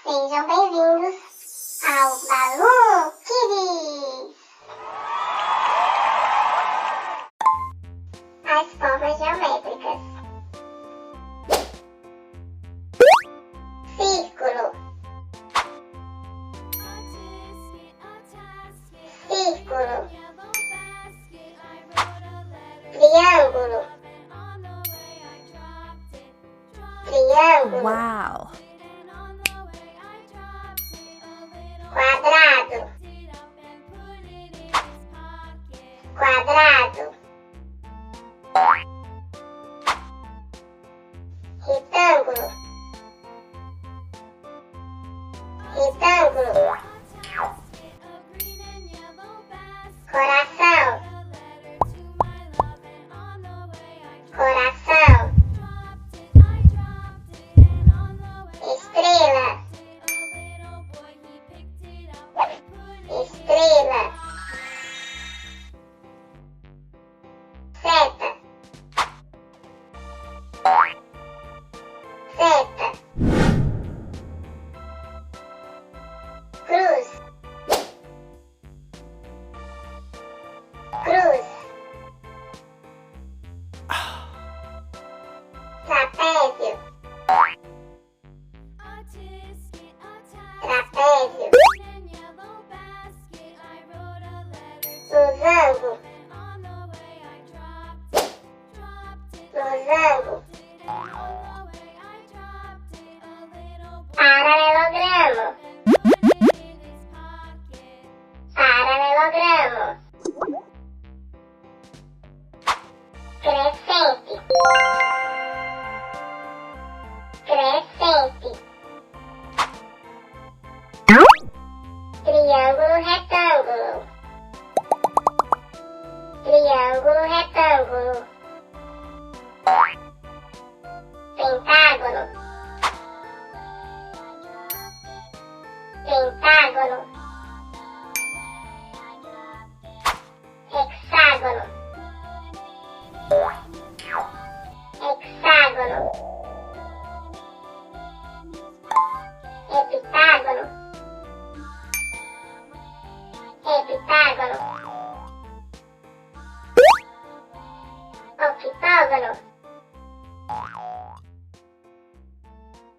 Sejam bem-vindos ao BALLOW KIDS! As formas geométricas. Círculo, círculo, triângulo, triângulo. Wow! Quadrado, quadrado, retângulo, retângulo, coração, coração, estrela, estrela, seta, seta, cruz, cruz, trapézio, trapézio, losango, losango, paralelogramo, paralelogramo, crescente, crescente, triângulo retângulo, triângulo retângulo, pentágono, pentágono, hexágono, hexágono, heptágono, heptágono, octógono,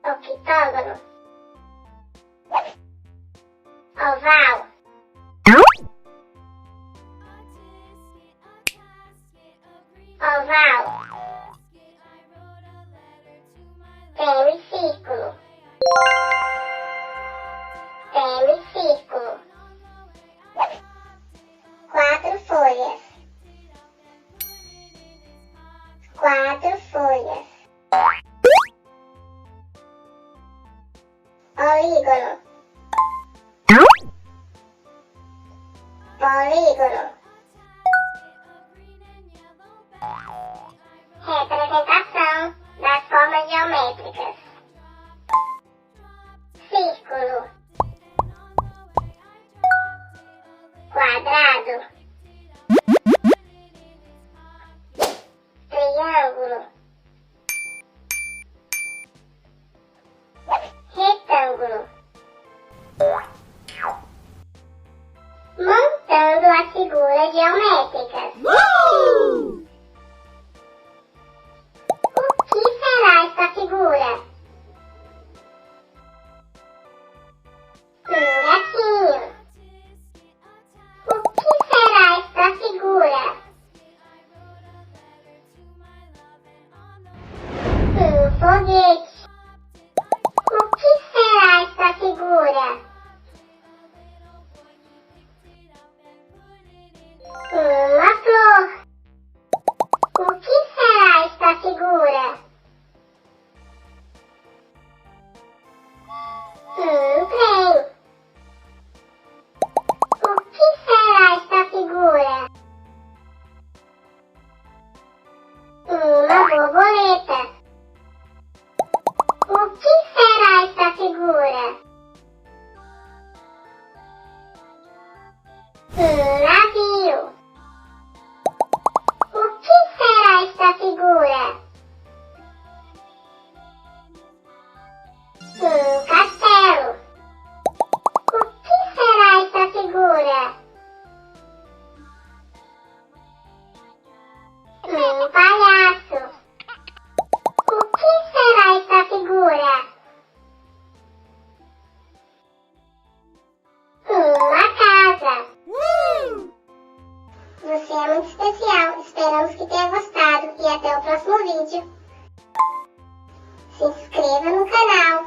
octógono, oval, oval, semicírculo, semicírculo, quatro folhas, quatro folhas, polígono, polígono, representação das formas geométricas, círculo, quadrado, triângulo, retângulo. Montando as figuras geométricas. O que será esta figura? Gatinho. O que será esta figura? Foguete. O que será esta figura? Uma flor. O que será esta figura? Trem. O que será esta figura? Uma borboleta. O que será esta figura? Navio. O que será esta figura? Castelo. vídeo. Se inscreva no canal.